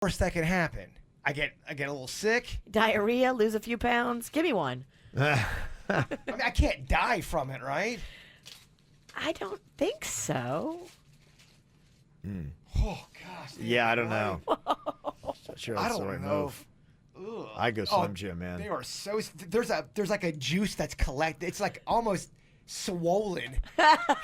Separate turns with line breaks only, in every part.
Worst that can happen? I get a little sick.
Diarrhea, lose a few pounds. Give me one.
I mean, I can't die from it, right?
I don't think so.
Oh gosh.
Yeah, I don't know. Sure,
I
that's the
don't
right
know.
move.
Ugh.
I go Slim Jim, man.
They are so. There's like a juice that's collected. It's like almost swollen.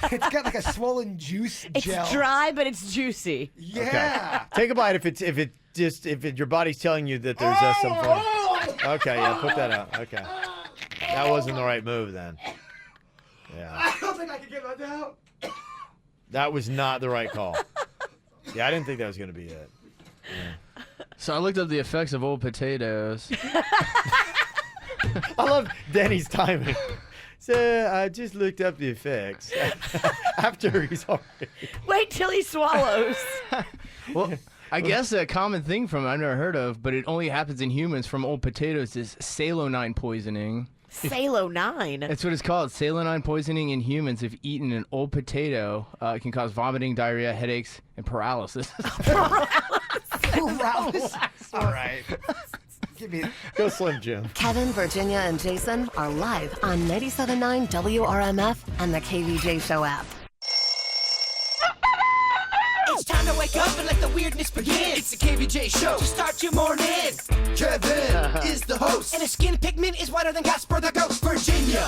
It's got like a swollen juice
It's
gel.
dry, but it's juicy.
Yeah.
Take a bite if your body's telling you that there's something. Okay, yeah, put that out. Okay, that wasn't the right move then. Yeah,
I don't think I can get that out.
that was not the right call. Yeah, I didn't think that was gonna be it. Yeah.
So I looked up the effects of old potatoes.
I love Denny's timing. So I just looked up the effects after he's already.
Wait till he swallows.
Well, I guess a common thing from I've never heard of, but it only happens in humans from old potatoes is salonine poisoning.
Salo 9.
That's what it's called. Salonine poisoning in humans. If eaten an old potato, it can cause vomiting, diarrhea, headaches, and paralysis.
Paralysis. All right. Give me.
Go Slim Jim.
Kevin, Virginia, and Jason are live on 97.9 WRMF and the KVJ Show app.
It's time to wake up and let the weirdness begin. It's the KVJ show to start your morning. Kevin is the host, and his skin pigment is whiter than Casper the Ghost. Virginia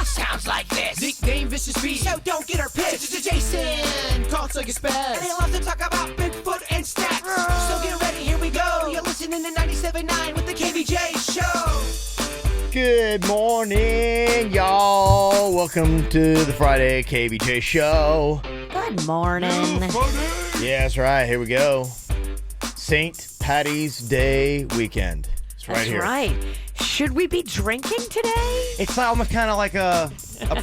sounds like this. Nickname Vicious Beast, so don't get her pissed. Jason talks like a spaz, and he loves to talk about Bigfoot and stats. So get ready, here we go. You're listening to 97.9 with the KVJ show.
Good morning, y'all. Welcome to the Friday KVJ show.
Good morning.
Yeah, that's right. Here we go. St. Patty's Day weekend. It's right
That's
here.
right. Should we be drinking today?
It's almost kind of like a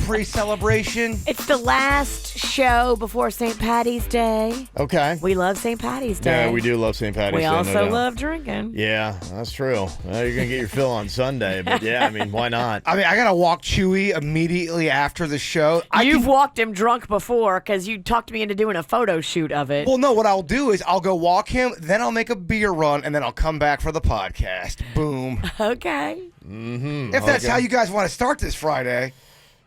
pre-celebration.
It's the last show before St. Patty's Day.
Okay.
We love St. Patty's Day.
Yeah, we do love St. Patty's
We
Day. no
also
doubt.
love drinking.
Yeah, that's true. Well, you're going to get your fill on Sunday, but yeah, I mean, why not?
I mean, I gotta walk Chewy immediately after the show.
You've walked him drunk before because you talked me into doing a photo shoot of it.
Well, no, what I'll do is I'll go walk him, then I'll make a beer run, and then I'll come back for the podcast. Boom.
Okay.
If that's how you guys want to start this Friday.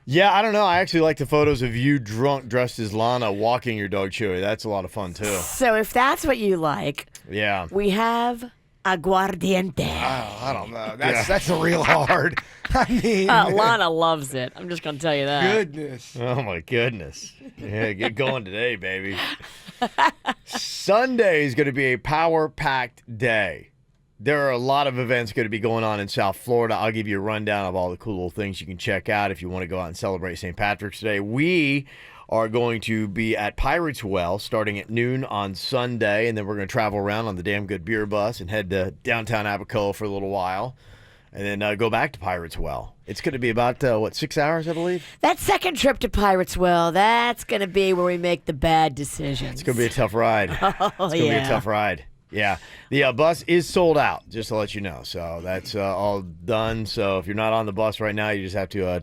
Yeah, I don't know. I actually like the photos of you drunk, dressed as Lana, walking your dog Chewy. That's a lot of fun, too.
So if that's what you like,
Yeah.
we have aguardiente.
I don't know. That's real hard. I mean,
Lana loves it. I'm just going to tell you that.
goodness.
Oh, my goodness. Yeah, get going today, baby. Sunday is going to be a power-packed day. There are a lot of events going to be going on in South Florida. I'll give you a rundown of all the cool little things you can check out if you want to go out and celebrate St. Patrick's Day. We are going to be at Pirates Well starting at noon on Sunday, and then we're going to travel around on the Damn Good Beer Bus and head to downtown Abacoa for a little while, and then go back to Pirates Well. It's going to be about, 6 hours, I believe?
That second trip to Pirates Well, that's going to be where we make the bad decisions.
It's going to be a tough ride. It's going to be a tough ride. Yeah. The bus is sold out, just to let you know. So that's all done. So if you're not on the bus right now, you just have to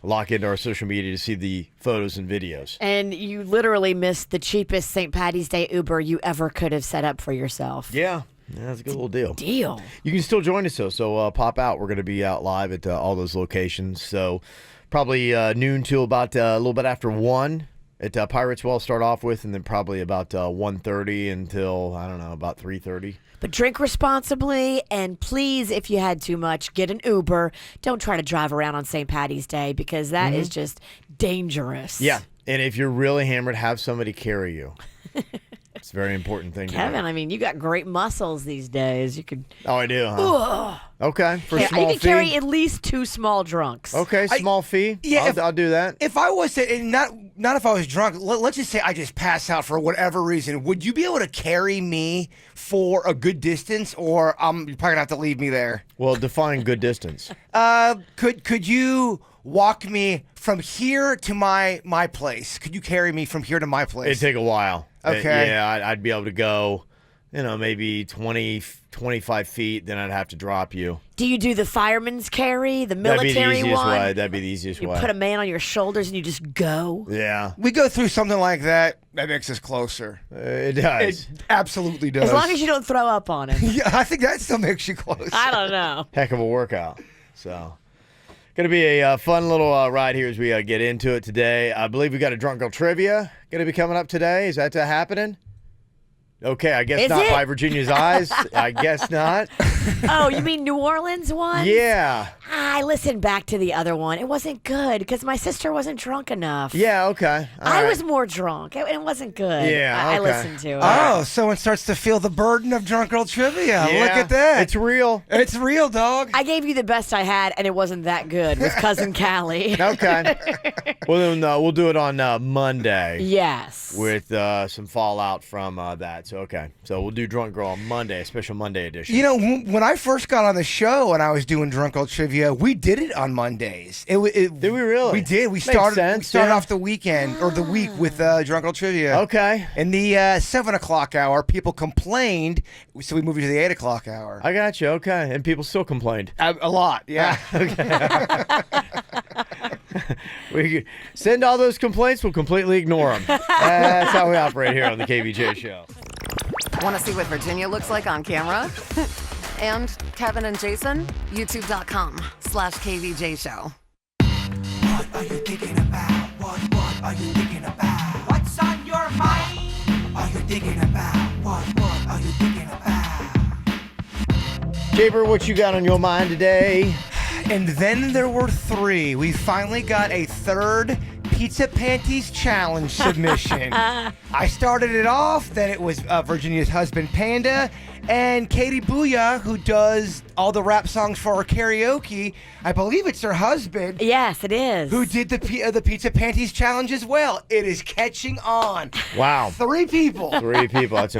lock into our social media to see the photos and videos.
And you literally missed the cheapest St. Patty's Day Uber you ever could have set up for yourself.
Yeah. That's a good little deal.
Deal.
You can still join us, though. So pop out. We're going to be out live at all those locations. So probably noon till about a little bit after 1. At Pirates Well start off with, and then probably about 1:30 until, I don't know, about 3:30.
But drink responsibly, and please, if you had too much, get an Uber. Don't try to drive around on St. Patty's Day because that is just dangerous.
Yeah, and if you're really hammered, have somebody carry you. It's a very important thing.
Kevin, I mean, you got great muscles these days. You could.
Oh, I do, huh? Okay, for
Yeah,
small
you
fee.
can carry at least 2 small drunks.
Okay, small fee.
Yeah,
I'll do that.
If I was to, and not if I was drunk, let's just say I just passed out for whatever reason, would you be able to carry me for a good distance, or you're probably going to have to leave me there?
Well, define good distance.
Could you walk me from here to my place? Could you carry me from here to my place?
It'd take a while.
Okay.
Yeah, I'd be able to go maybe 20, 25 feet, then I'd have to drop you.
Do you do the fireman's carry, the
That'd be the
military
easiest
one?
way. That'd be the easiest
You
way.
put a man on your shoulders and you just go.
Yeah,
We go through something like that. That makes us closer.
it does.
It absolutely does.
As long as you don't throw up on him.
Yeah, I think that still makes you close.
I don't know.
Heck of a workout. So, going to be a fun little ride here as we get into it today. I believe we got a Drunk Girl Trivia going to be coming up today. Is that happening? Okay, I guess
Is
not
it?
by Virginia's eyes. I guess not.
Oh, you mean New Orleans one?
Yeah.
I listened back to the other one. It wasn't good because my sister wasn't drunk enough.
Yeah, okay. All
I
right.
was more drunk. It wasn't good.
Yeah,
I
okay.
listened to it.
Oh, someone starts to feel the burden of Drunk Girl Trivia. Look
Yeah,
at that.
It's real.
It's real, dog.
I gave you the best I had, and it wasn't that good with Cousin Callie.
Okay. Well, then we'll do it on Monday
Yes.
with some fallout from that. So, okay. So we'll do Drunk Girl on Monday, a special Monday edition.
You know, when I first got on the show and I was doing Drunk Girl Trivia, we did it on Mondays. Did
we really?
We did. We
Makes
started.
sense,
we started
yeah.
off the weekend or the week with Drunk Girl Trivia.
Okay.
In the 7 o'clock hour, people complained, so we moved it to the 8 o'clock hour.
I got you. Okay. And people still complained.
A lot, yeah.
We send all those complaints, we'll completely ignore them. That's how we operate here on the KVJ show.
Want to see what Virginia looks like on camera? And Kevin and Jason? YouTube.com/KVJ show.
What are you thinking about? What are you thinking about? What's on your mind? Are you thinking about? What are you thinking about?
Jaber, what you got on your mind today?
And then there were 3. We finally got a third Pizza Panties Challenge submission. I started it off, then it was Virginia's husband, Panda, and Katie Booyah, who does all the rap songs for our karaoke. I believe it's her husband.
Yes, it is.
Who did the Pizza Panties Challenge as well. It is catching on.
Wow.
3 people.
3 people. That's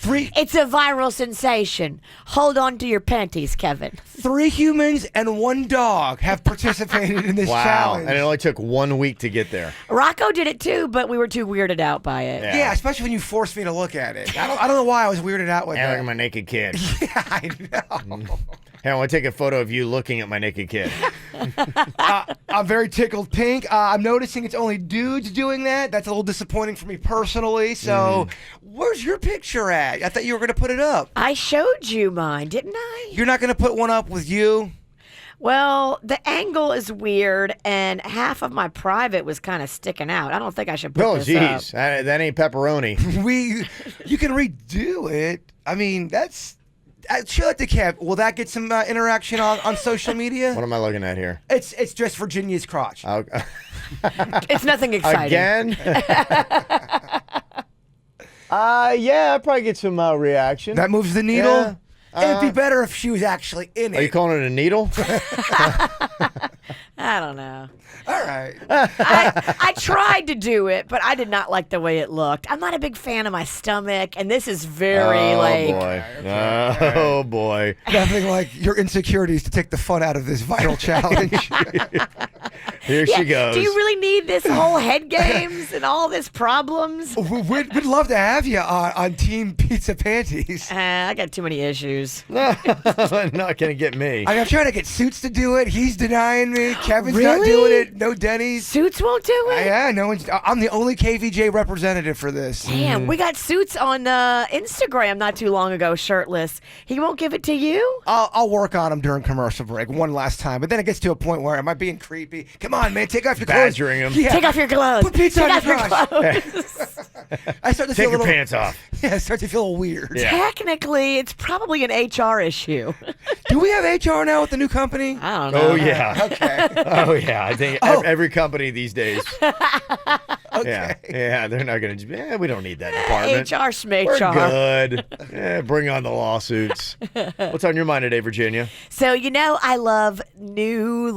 3
It's a viral sensation. Hold on to your panties, Kevin.
3 humans and 1 dog have participated in this
wow.
challenge.
And it only took 1 week to get there.
Rocco did it too, but we were too weirded out by it.
Yeah, especially when you forced me to look at it. I don't know why I was weirded out with
And look
that.
at my naked kid.
Yeah, I know.
Hey, I want to take a photo of you looking at my naked kid.
I'm very tickled pink. I'm noticing it's only dudes doing that. That's a little disappointing for me personally. So, where's your picture at? I thought you were going to put it up.
I showed you mine, didn't I?
You're not going to put one up with you?
Well, the angle is weird, and half of my private was kind of sticking out. I don't think I should put
Oh,
this up.
jeez. That ain't pepperoni.
You can redo it. I mean, that's. Show it to Kev. Will that get some interaction on social media?
What am I looking at here?
It's just Virginia's crotch.
It's nothing exciting.
Again? Yeah, I'd probably get some reaction.
That moves the needle.
Yeah.
It'd be better if she was actually in it.
Are you calling it a needle?
I don't know.
All right.
I tried to do it, but I did not like the way it looked. I'm not a big fan of my stomach, and this is very
boy. Oh, boy.
Nothing like your insecurities to take the fun out of this vital challenge.
Here she goes.
Do you really need this whole head games and all this problems?
We'd love to have you on Team Pizza Panties.
I got too many issues.
Not going to get me.
I'm trying to get Suits to do it. He's denying me. Kevin's not
Really?
doing it. No Denny's.
Suits won't do it?
Yeah, no one's. I'm the only KVJ representative for this.
Damn, we got Suits on Instagram not too long ago, shirtless. He won't give it to you?
I'll work on him during commercial break one last time, but then it gets to a point where am I being creepy? Come on, man, take off your clothes.
Badgering him.
Yeah.
Take off your clothes.
Put pizza
Take
on
off
your
your
crotch.
clothes.
I start to
Take
feel a
your
little.
pants off.
Yeah, I start to feel weird.
Yeah.
Technically, it's probably an HR issue.
Do we have HR now with the new company?
I don't know.
Oh, yeah.
Okay.
Oh, yeah. I think every company these days.
Okay.
Yeah, they're not going to. We don't need that department.
HR
We're
schmhr.
good. Yeah, bring on the lawsuits. What's on your mind today, Virginia?
So, I love new,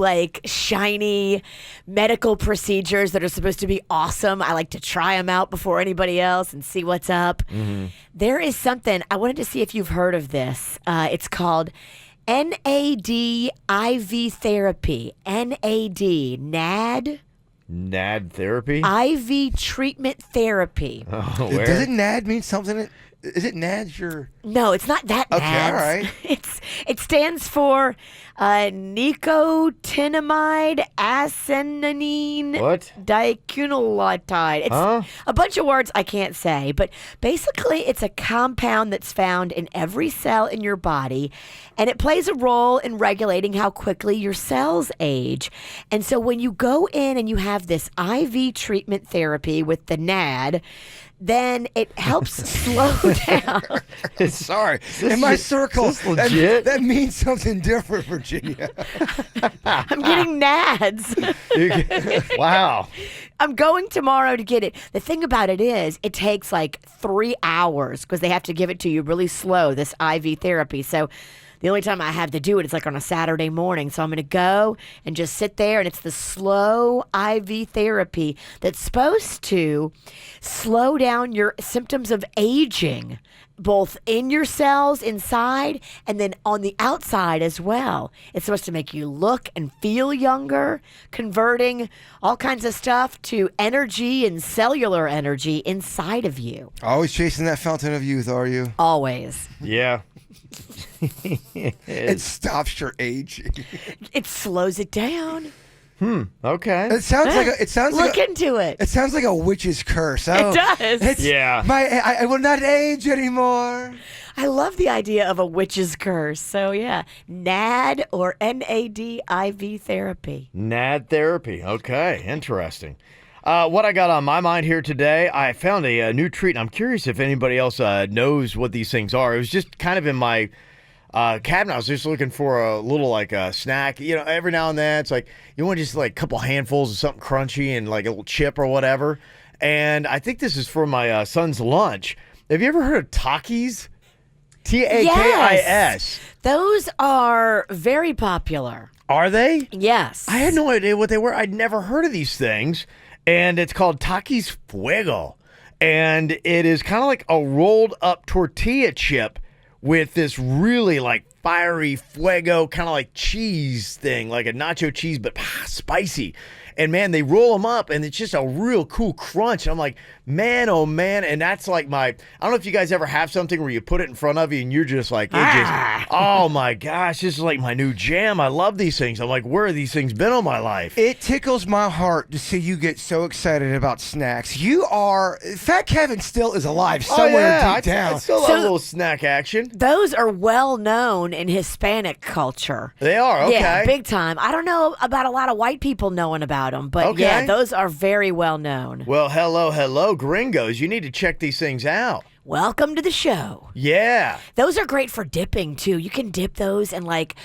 shiny medical procedures that are supposed to be awesome. I like to try them out before anybody else and see what's up.
Mm-hmm.
There is something, I wanted to see if you've heard of this. It's called NAD IV therapy. NAD.
NAD therapy?
IV treatment therapy.
Oh, where?
Doesn't NAD mean something? Is it NADS? Your
No, it's not that
Okay,
NADS.
all right.
It stands for nicotinamide adenine
What?
diacunolitide. It's
Huh?
a bunch of words I can't say, but basically it's a compound that's found in every cell in your body, and it plays a role in regulating how quickly your cells age. And so when you go in and you have this IV treatment therapy with the NAD, then it helps slow down.
Sorry, in my circle,
is this legit?
that means something different, Virginia.
I'm getting NADs.
Wow.
I'm going tomorrow to get it. The thing about it is, it takes like 3 hours because they have to give it to you really slow, this IV therapy. So the only time I have to do it is like on a Saturday morning. So I'm going to go and just sit there, and it's the slow IV therapy that's supposed to slow down your symptoms of aging, both in your cells inside and then on the outside as well. It's supposed to make you look and feel younger, converting all kinds of stuff to energy and cellular energy inside of you.
Always chasing that fountain of youth, are you?
Always.
Yeah.
It stops your aging.
It slows it down.
Okay.
It sounds like
Look into it.
It sounds like a witch's curse. Oh,
does.
Yeah.
I will not age anymore.
I love the idea of a witch's curse. So, yeah, NAD or NAD IV therapy.
NAD therapy. Okay, interesting. What I got on my mind here today, I found a new treat. I'm curious if anybody else knows what these things are. It was just kind of in my cabinet. I was just looking for a little like a snack. You know, every now and then it's like you want just like a couple handfuls of something crunchy and like a little chip or whatever. And I think this is for my son's lunch. Have you ever heard of Takis? Takis.
Yes. Those are very popular.
Are they?
Yes.
I had no idea what they were. I'd never heard of these things. And it's called Takis Fuego. And it is kind of like a rolled up tortilla chip with this really like fiery fuego, kind of like cheese thing, like a nacho cheese, but spicy. And man, they roll them up and it's just a real cool crunch. And I'm like, man, oh man. And that's like I don't know if you guys ever have something where you put it in front of you and you're just like, oh my gosh, this is like my new jam. I love these things. I'm like, where have these things been all my life?
It tickles my heart to see you get so excited about snacks. Fat Kevin still is alive somewhere deep down.
I still love a little snack action.
Those are well known in Hispanic culture.
They are, okay.
Yeah, big time. I don't know about a lot of white people knowing about them, but
Okay.
yeah, those are very well known.
Well, hello, gringos. You need to check these things out.
Welcome to the show.
Yeah.
Those are great for dipping too. You can dip those in like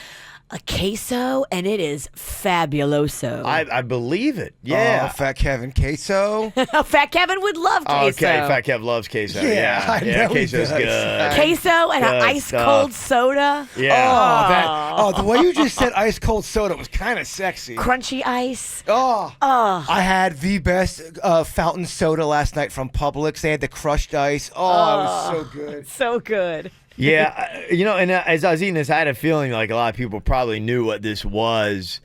a queso, and it is fabuloso.
I believe it. Yeah.
Oh, Fat Kevin queso.
Fat Kevin would love queso.
Okay, Fat Kev loves queso.
Yeah, I know he
queso's
does.
good.
Queso and an
Good
ice
stuff.
cold soda.
Yeah.
The way you just said ice cold soda was kind of sexy.
Crunchy ice.
I had the best fountain soda last night from Publix. They had the crushed ice. Oh, it was so good.
So good.
Yeah, and as I was eating this, I had a feeling like a lot of people probably knew what this was.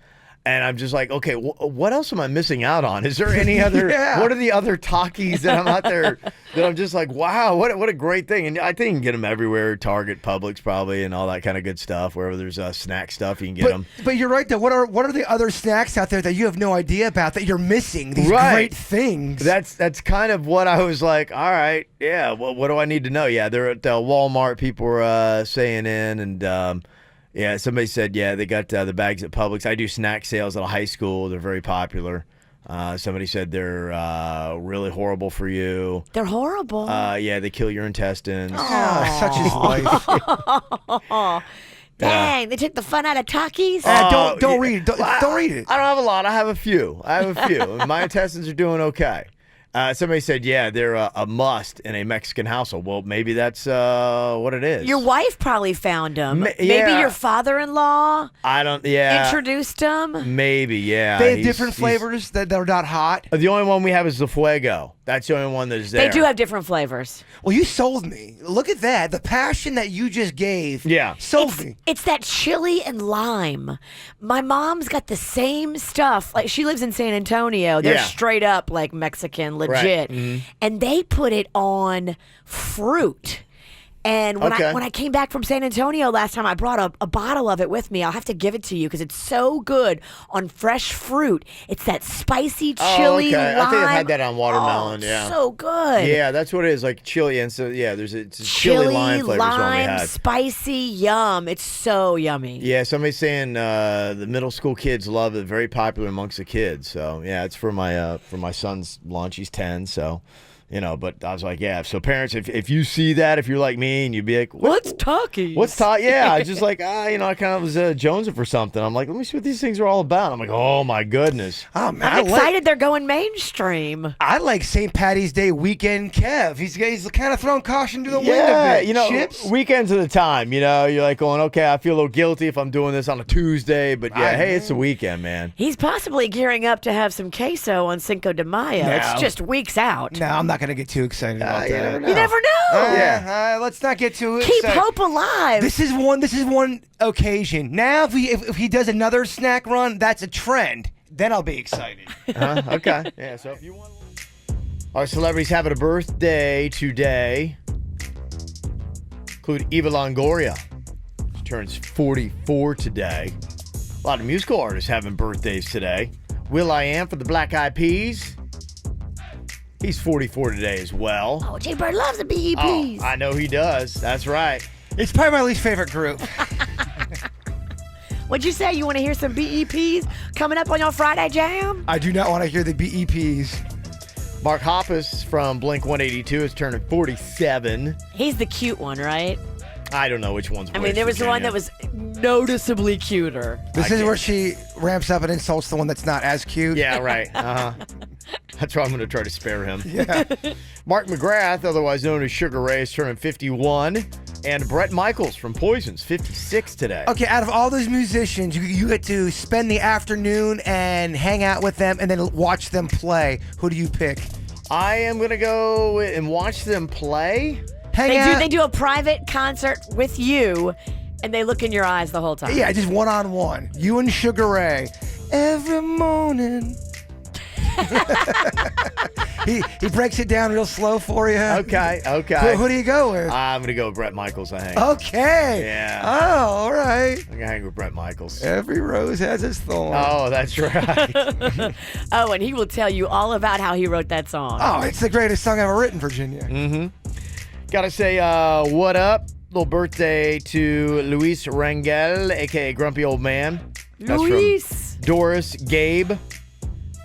And I'm just like, okay, what else am I missing out on? Is there any other,
Yeah.
what are the other Takis that I'm out there that I'm just like, wow, what a great thing. And I think you can get them everywhere, Target, Publix probably, and all that kind of good stuff. Wherever there's snack stuff, you can get them.
But you're right, though. What are the other snacks out there that you have no idea about that you're missing? These
Right.
great things.
That's kind of what I was like, all right, yeah, well, what do I need to know? Yeah, they're at Walmart, people were saying in, and yeah, somebody said, yeah, they got the bags at Publix. I do snack sales at a high school. They're very popular. Somebody said they're really horrible for you.
They're horrible.
Yeah, they kill your intestines.
Such is life.
Dang, they took the fun out of Takis.
Don't read it. Don't read it.
I don't have a lot. I have a few. My intestines are doing okay. Somebody said, yeah, they're a must in a Mexican household. Well, maybe that's what it is.
Your wife probably found them. Maybe
yeah.
your father-in-law introduced them.
Maybe, yeah.
They have different flavors that are not hot.
The only one we have is the Fuego. That's the only one that is there.
They do have different flavors.
Well, you sold me. Look at that. The passion that you just gave sold me.
It's that chili and lime. My mom's got the same stuff. Like, she lives in San Antonio. They're straight up like Mexican, legit.
Right. Mm-hmm.
And they put it on fruit. And when
Okay.
I came back from San Antonio last time, I brought a bottle of it with me. I'll have to give it to you because it's so good on fresh fruit. It's that spicy chili
okay.
lime.
I think I've had that on watermelon.
Oh,
yeah.
so good.
Yeah, that's what it is, like chili, and so it's a chili lime flavor is what we
lime,
had.
spicy, yum. It's so yummy.
Yeah, somebody's saying the middle school kids love it. Very popular amongst the kids. So yeah, it's for my son's lunch. He's 10, so But I was like, yeah. So parents, if you see that, if you're like me, and you'd be like,
What's Takis?
What's talk? Yeah, I just like I kind of was jonesing for something. I'm like, let me see what these things are all about. I'm like, oh my goodness.
Oh man,
I'm excited they're going mainstream.
I like St. Patty's Day weekend Kev. He's kind of throwing caution to the wind
Yeah,
a bit. Chips?
weekends at a time. You're like going, okay, I feel a little guilty if I'm doing this on a Tuesday, but yeah, hey, it's the weekend, man.
He's possibly gearing up to have some queso on Cinco de Mayo.
No.
It's just weeks out.
No, I'm not going to get too excited about
you
that.
never know.
You never know.
Yeah.
Let's not get too
Keep
excited.
hope alive.
This is one occasion. Now, if he does another snack run, that's a trend. Then I'll be excited.
Okay. Yeah. So if you want, our celebrities having a birthday today include Eva Longoria. She turns 44 today. A lot of musical artists having birthdays today. Will.i.am for the Black Eyed Peas. He's 44 today as well.
Oh, Jay Bird loves the
Oh,
BEPs.
I know he does. That's right.
It's probably my least favorite group.
What'd you say? You want to hear some BEPs coming up on your Friday Jam?
I do not want to hear the BEPs.
Mark Hoppus from Blink-182 is turning 47.
He's the cute one, right?
I don't know which one's
I
which,
mean, there was the one that
Virginia.
was noticeably cuter.
This is where she ramps up and insults the one that's not as cute.
Yeah, right. That's why I'm going to try to spare him.
Yeah.
Mark McGrath, otherwise known as Sugar Ray, is turning 51. And Bret Michaels from Poison's 56 today.
Okay, out of all those musicians, you get to spend the afternoon and hang out with them and then watch them play. Who do you pick?
I am going to go and watch them play.
Hang out.
They do a private concert with you, and they look in your eyes the whole time.
Yeah, just one-on-one. You and Sugar Ray. Every morning. he breaks it down real slow for you.
Okay.
Who do you go with?
I'm going to go with Bret Michaels, I think.
Okay.
Yeah.
Oh, all right.
I'm going to hang with Bret Michaels.
Every rose has its thorn.
Oh, that's right.
Oh, and he will tell you all about how he wrote that song.
Oh, it's the greatest song ever written, Virginia.
Gotta say, what up? Little birthday to Luis Rangel, a.k.a. Grumpy Old Man. That's
Luis.
from Doris, Gabe,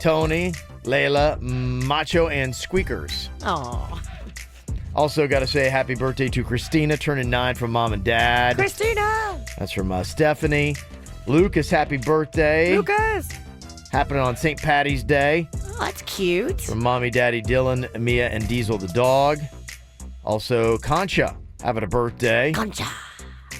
Tony, Layla, Macho, and Squeakers.
Aw.
Also gotta say happy birthday to Christina, turning 9 from Mom and Dad.
Christina.
That's from Stephanie. Lucas, happy birthday.
Lucas.
Happening on St. Patty's Day.
Oh, that's cute.
From Mommy, Daddy, Dylan, Mia, and Diesel the dog. Also, Concha having a birthday.
Concha.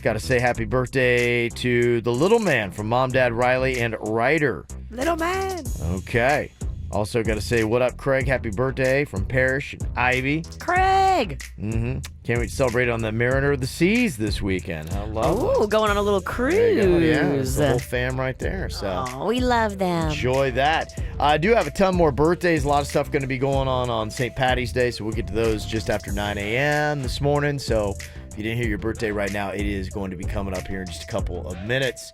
Got to say happy birthday to the little man from Mom, Dad, Riley, and Ryder.
Little man.
Okay. Also got to say what up, Craig. Happy birthday from Parrish and Ivy.
Craig.
Can't wait to celebrate on the Mariner of the Seas this weekend. How lovely.
Ooh, going on a little
There you go. Yeah,
cruise.
the whole fam right there. So
Oh, we love them.
enjoy that. I do have a ton more birthdays. A lot of stuff going to be going on St. Patty's Day, so we'll get to those just after 9 a.m. this morning. So if you didn't hear your birthday right now, it is going to be coming up here in just a couple of minutes.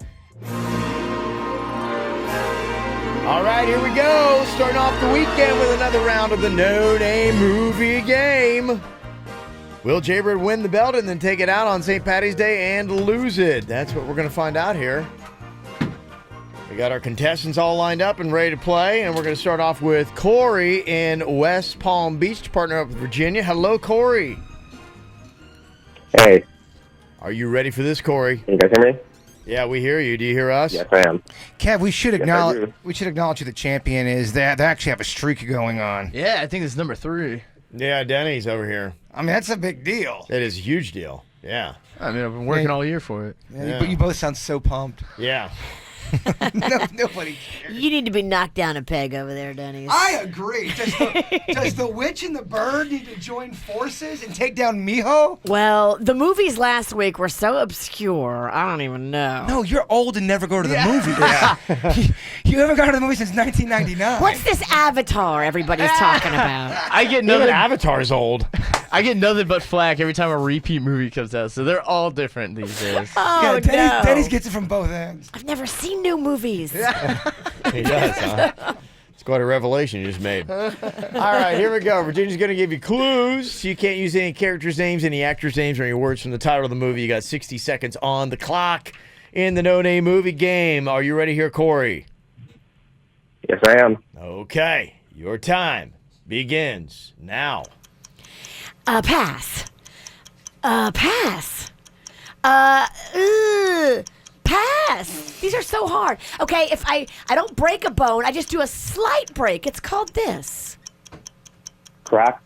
All right, here we go. Starting off the weekend with another round of the No Name Movie Game. Will Jaybird win the belt and then take it out on St. Patty's Day and lose it? That's what we're going to find out here. We got our contestants all lined up and ready to play, and we're going to start off with Corey in West Palm Beach to partner up with Virginia. Hello, Corey.
Hey,
Are you ready for this, Corey?
can you guys hear me?
Yeah, we hear you. Do you hear us?
Yes, I am.
Kev, we should
Yes, I
acknowledge
do.
who the champion is. They actually have a streak going on.
Yeah, I think it's number 3.
Yeah, Denny's over here.
I mean, that's a big deal.
That is a huge deal. Yeah.
I mean, I've been working all year for it.
Yeah. You both sound so pumped.
Yeah.
Nobody cares.
You need to be knocked down a peg over there, Denny's.
I agree. Does the witch and the bird need to join forces and take down Miho?
Well, the movies last week were so obscure, I don't even know.
No, you're old and never go to the movies. Yeah. you haven't gone to the movie since 1999.
What's this Avatar everybody's talking about?
I get
Even
nothing.
Avatar's old.
I get nothing but flack every time a repeat movie comes out, so they're all different these days.
Oh,
Denny's gets it from both ends.
I've never seen new movies.
He does, huh? It's quite a revelation you just made. All right, here we go. Virginia's going to give you clues. You can't use any characters' names, any actors' names, or any words from the title of the movie. You got 60 seconds on the clock in the No Name Movie game. Are you ready here, Corey?
Yes, I am.
Okay, your time begins now.
Pass. Pass. Pass. These are so hard. Okay, if I don't break a bone, I just do a slight break. It's called this.
Crack.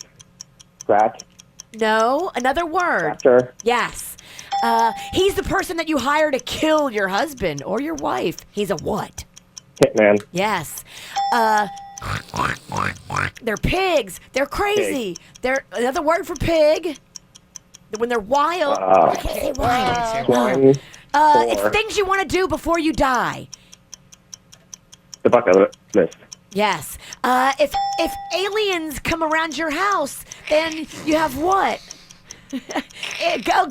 No, another word.
Fracture.
Yes. He's the person that you hire to kill your husband or your wife. He's a what?
Hitman.
Yes. They're pigs. They're crazy. They're another word for pig. When they're wild. I can't say wild.
Swine.
It's things you want to do before you die.
The bucket list.
Yes. If aliens come around your house, then you have what?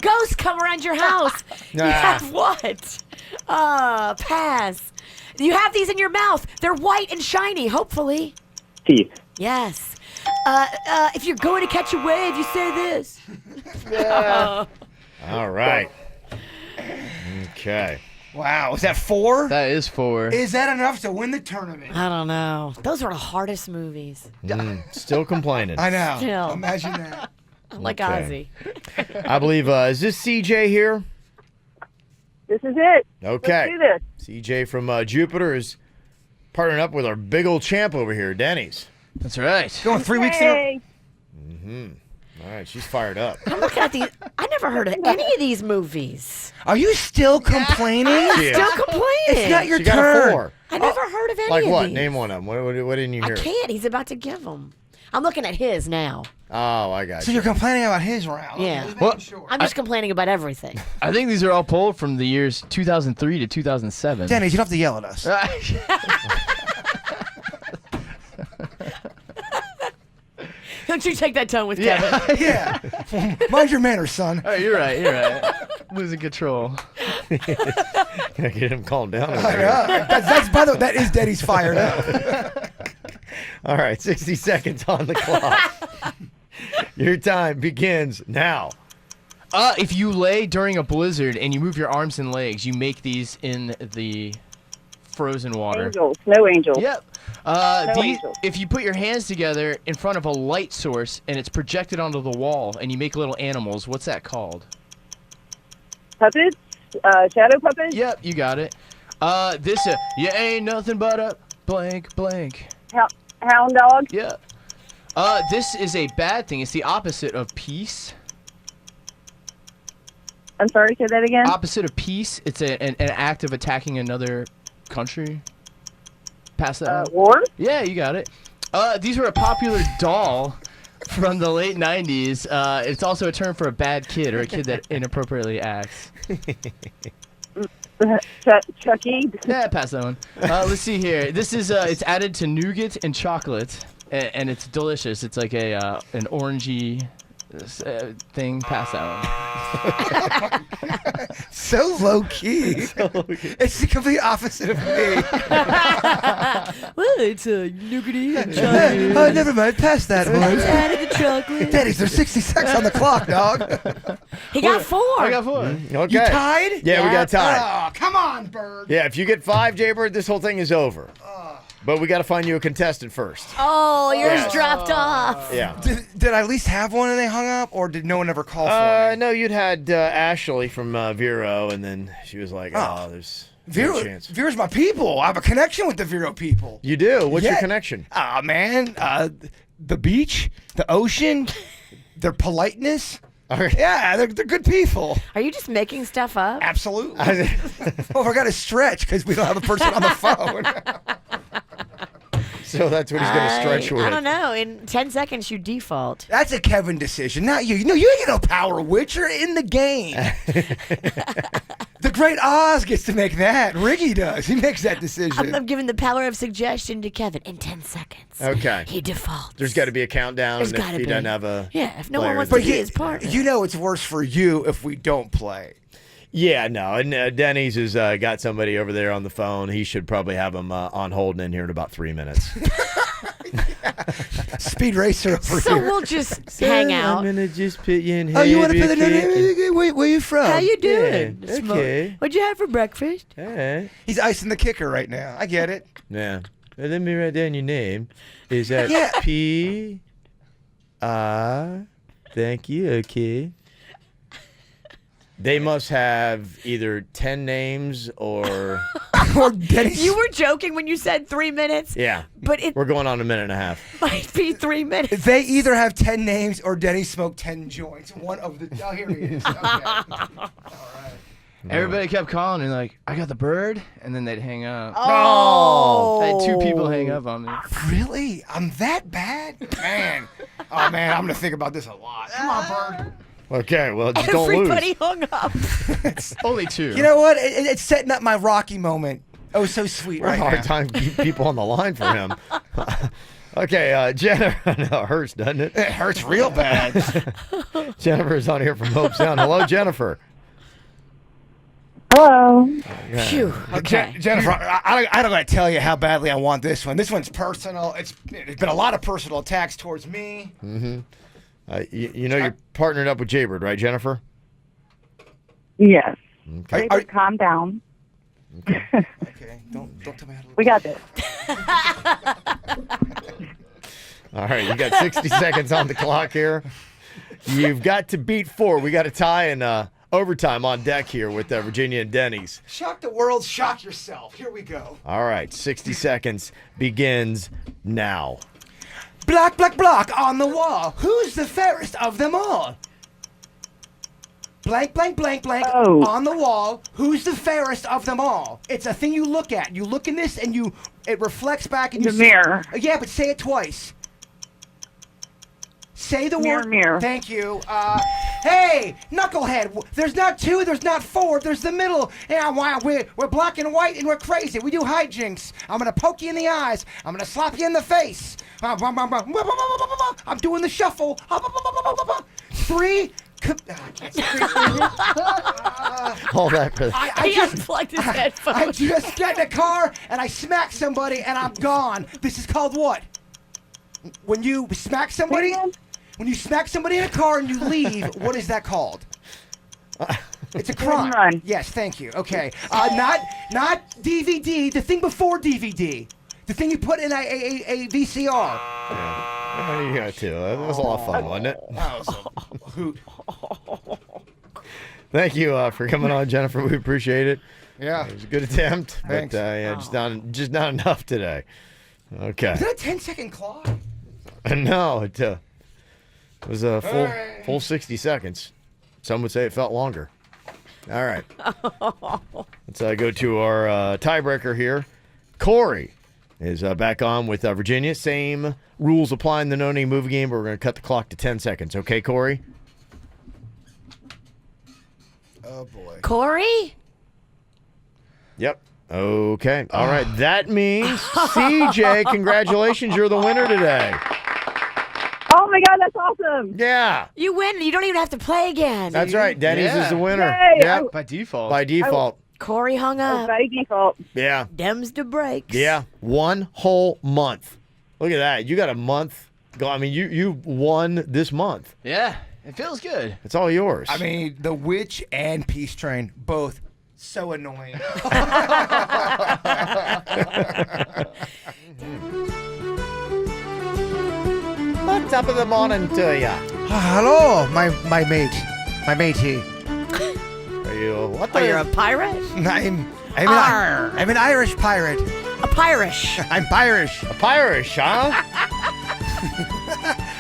Ghosts come around your house. You have what? Pass. You have these in your mouth. They're white and shiny, hopefully.
Teeth.
Yes. If you're going to catch a wave, you say this.
All right. Okay.
Wow, is that 4?
That is 4.
Is that enough to win the tournament?
I don't know. Those are the hardest movies.
Still complaining.
I know.
Still.
Imagine that.
I'm like
Okay.
Ozzy.
I believe, is this CJ here?
This is it.
Okay.
Let's do this.
CJ from Jupiter is partnering up with our big old champ over here, Denny's.
That's right.
Going 3 weeks in a
Hey.
All right, she's fired up.
I'm looking at these. I never heard of any of these movies.
Are you still complaining?
Yeah.
Still complaining.
It's not your
She got
turn.
a 4.
I never heard of any
Like
of
what?
these.
Name one of them. What didn't you
I
hear?
can't. He's about to give them. I'm looking at his now.
Oh, I got
So
you.
you're complaining about his round.
Yeah.
Just
Well,
making sure.
I'm just complaining about everything.
I think these are all pulled from the years 2003 to 2007.
Denny's, you don't have to yell at us.
Don't you take that tone with Kevin.
Yeah. Mind your manners, son.
Oh, you're right. You're right. Losing control.
Gotta get him calmed down. Over
I
here.
know. That's by the way, that is Denny's fired up.
All right, 60 seconds on the clock. Your time begins now.
If you lay during a blizzard and you move your arms and legs, you make these in the frozen water.
Angel. Snow angel.
Yep.
angel.
If you put your hands together in front of a light source and it's projected onto the wall and you make little animals, what's that called?
Puppets. Shadow puppets.
Yep, you got it. You ain't nothing but a blank blank.
Hound dog.
Yeah. This is a bad thing. It's the opposite of peace.
I'm sorry. Say that again.
Opposite of peace. It's an act of attacking another country. Pass that on.
War.
Yeah, you got it. These were a popular doll from the late 90s. It's also a term for a bad kid or a kid that inappropriately acts.
Chucky.
Yeah, pass that one. Let's see here. This is it's added to nougat and chocolate, and it's delicious. It's like a an orangey thing. Pass that one.
So low key. It's the complete opposite of me.
Well, it's a nougaty and chocolate.
Oh, never mind. Pass that one.
Added the chocolate.
Denny's, there's 60 seconds on the clock, dog.
He got 4.
I got 4.
Okay.
You tied?
Yeah, we got tied.
Oh, come on, Bird.
Yeah, if you get 5, Jaybird, this whole thing is over. But we got to find you a contestant first.
Oh, yours
Yes.
dropped off.
Yeah.
Did I at least have one and they hung up, or did no one ever call for me?
No, you'd had Ashley from Vero, and then she was like,
Oh.
there's no
Vero,
chance.
Vero's my people. I have a connection with the Vero people.
You do? What's your
Yeah.
connection?
Ah, man. The beach, the ocean, their politeness. Yeah, they're good people.
Are you just making stuff up?
Absolutely. Oh, I got to stretch because we don't have a person on the phone.
So that's what he's going to stretch with.
I don't know. In 10 seconds, you default.
That's a Kevin decision, not you. You know, you ain't got no power, Witch. You're in the game. The great Oz gets to make that. Riggy does. He makes that decision.
I'm giving the power of suggestion to Kevin in 10 seconds.
Okay.
He defaults.
There's got to be a countdown.
There's
and if
gotta
he
be.
doesn't have a
if no
player,
one wants
then-
to be his partner.
You know it's worse for you if we don't play.
Yeah, no. And Denny's has got somebody over there on the phone. He should probably have him on hold and in here in about 3 minutes.
Speed racer over
So
here.
we'll just hang out.
I'm going to just put you in.
Oh, you want to put the name? Where you from?
How you doing?
Yeah, okay.
What'd you have for breakfast?
Hey.
He's icing the kicker right now. I get it.
Yeah. Let me write down your name. Is that
Yeah.
P? Thank you. Okay. They must have either 10 names or.
Or Denny's.
You were joking when you said 3 minutes.
Yeah.
But it
We're going on a minute and a half.
might be 3 minutes.
They either have 10 names or Denny smoked 10 joints. One of the. Oh, here he is. Okay. All right.
Everybody kept calling and like, I got the bird, and then they'd hang up.
Oh.
I had 2 people hang up on me.
Really? I'm that bad? Man. Oh, man, I'm going to think about this a lot. Come on, Bird.
Okay, well, just don't lose.
Everybody hung up.
Only 2.
You know what? It's setting up my Rocky moment. Oh, so sweet
We're
right
having a
now.
hard time keeping people on the line for him. Okay, Jennifer. No, it hurts, doesn't it?
It hurts real bad.
Jennifer's on here from Hope Sound. Hello, Jennifer.
Hello.
Phew. Okay.
Jennifer, I don't got to tell you how badly I want this one. This one's personal. It's been a lot of personal attacks towards me.
You know you're partnered up with Jaybird, right, Jennifer?
Yes.
Okay.
Everybody calm down.
Okay, don't tell me how to look.
We got this.
All right, you got 60 seconds on the clock here. You've got to beat 4. We got a tie and overtime on deck here with Virginia and Denny's.
Shock the world, shock yourself. Here we go.
All right, 60 seconds begins now.
Block, block, block on the wall. Who's the fairest of them all? Blank, blank, blank, blank
Oh.
on the wall. Who's the fairest of them all? It's a thing you look at. You look in this and it reflects back and you
The mirror.
Yeah, but say it twice. Say the
Mirror,
word.
mirror.
Thank you. Hey, knucklehead. There's not 2. There's not 4. There's the middle. Yeah, we're black and white and we're crazy. We do hijinks. I'm gonna poke you in the eyes. I'm gonna slap you in the face. I'm doing the shuffle. 3.
Hold that for
He unplugged his
I
headphones.
just get in a car and I smack somebody and I'm gone. This is called what? When you smack somebody? When you smack somebody in a car and you leave, what is that called? It's a crime.
Run.
Yes, thank you. Okay. Not DVD, the thing before DVD. The thing you put in a VCR.
Yeah, you got 2. That was a lot of fun, wasn't it?
That was a hoot.
Thank you for coming on, Jennifer. We appreciate it.
Yeah.
It was a good attempt,
Thanks.
but yeah, just not enough today. Okay.
Is that a 10-second clock?
No, it was a full 60 seconds. Some would say it felt longer. All right. Let's go to our tiebreaker here. Corey is back on with Virginia. Same rules apply in the No Name Movie Game, but we're going to cut the clock to 10 seconds. Okay, Corey?
Oh, boy.
Corey?
Yep. Okay. All right. That means, CJ, congratulations. You're the winner today.
Oh my God, that's awesome.
Yeah.
You win. You don't even have to play again.
That's right. Denny's is the winner.
Yay.
Yeah.
By default.
By default.
Corey hung up.
By default.
Yeah.
Dems the brakes.
Yeah. 1 whole month. Look at that. You got a month. I mean, you won this month.
Yeah, it feels good.
It's all yours.
I mean, the Witch and Peace Train, both so annoying.
top of the morning to ya.
Hello, my matey.
Are you what?
Oh, you're a pirate?
I'm
Arr.
an Irish pirate.
A pirish.
I'm Pirish.
A Pirish, huh?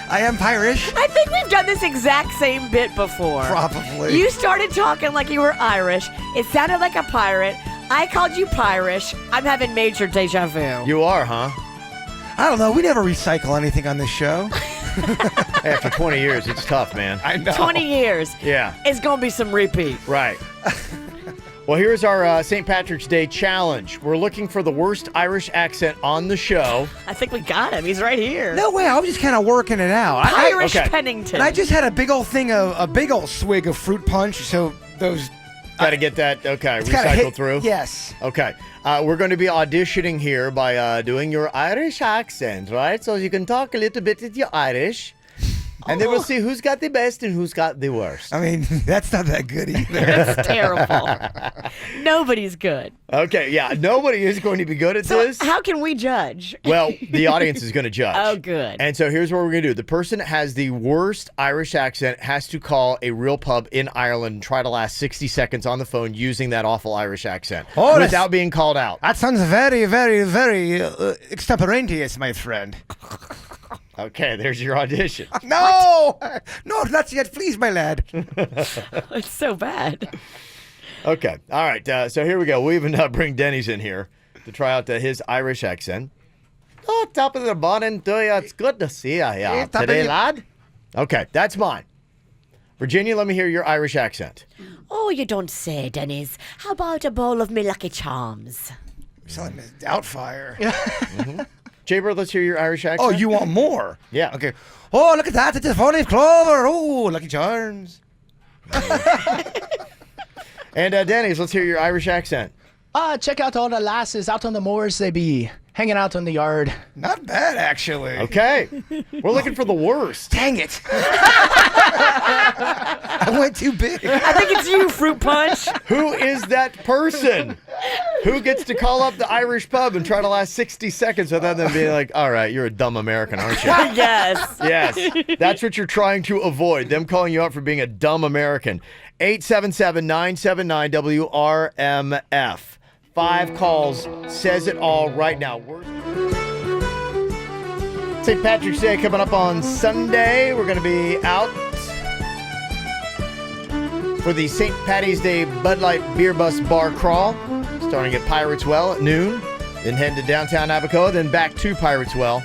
I am Pirish.
I think we've done this exact same bit before.
Probably.
You started talking like you were Irish. It sounded like a pirate. I called you Pirish. I'm having major deja vu.
You are, huh?
I don't know. We never recycle anything on this show.
Hey, after 20 years, it's tough, man.
I know.
20 years.
Yeah.
It's going to be some repeat.
Right. Well, here's our St. Patrick's Day challenge. We're looking for the worst Irish accent on the show.
I think we got him. He's right here.
No way. I was just kind of working it out.
Irish
okay.
Pennington.
And I just had a big old thing of a big old swig of fruit punch. So those
Got to get that, okay,
it's kinda
recycled
hit-
through?
Yes.
Okay. We're going to be auditioning here by doing your Irish accent, right? So you can talk a little bit with your Irish. And then we'll see who's got the best and who's got the worst.
I mean, that's not that good either.
That's terrible. Nobody's good.
Okay, yeah, nobody is going to be good at
So
this.
how can we judge?
Well, the audience is going to judge.
Oh, good.
And so here's what we're going to do. The person that has the worst Irish accent has to call a real pub in Ireland and try to last 60 seconds on the phone using that awful Irish accent
Oh, that's-
without being called out.
That sounds very, very, very extemporaneous, my friend.
Okay, there's your audition.
No! No, not yet. Please, my lad.
It's so bad.
Okay, all right. So here we go. We'll even bring Denny's in here to try out his Irish accent. Oh, top of the morning to you. It's good to see you
Hey,
here
top of
today,
the-
lad. Okay, that's mine. Virginia, let me hear your Irish accent.
Oh, you don't say, Dennis. How about a bowl of me Lucky Charms?
Selling this Doubtfire.
Jaybird, let's hear your Irish accent.
Oh, you want more?
Yeah.
Okay. Oh, look at that. It's a 4-leaf clover. Oh, Lucky Charms.
And Denny's, let's hear your Irish accent.
Check out all the lasses out on the moors. They be hanging out in the yard.
Not bad, actually.
Okay. We're looking for the worst.
Dang it. I went too big.
I think it's you, Fruit Punch.
Who is that person? Who gets to call up the Irish pub and try to last 60 seconds without them being like, all right, you're a dumb American, aren't you?
Yes.
Yes. That's what you're trying to avoid, them calling you out for being a dumb American. 877-979-WRMF. 5 calls says it all right now. St. Patrick's Day coming up on Sunday. We're going to be out for the St. Patty's Day Bud Light Beer Bus Bar Crawl, starting at Pirates Well at noon, then head to downtown Abacoa, then back to Pirates Well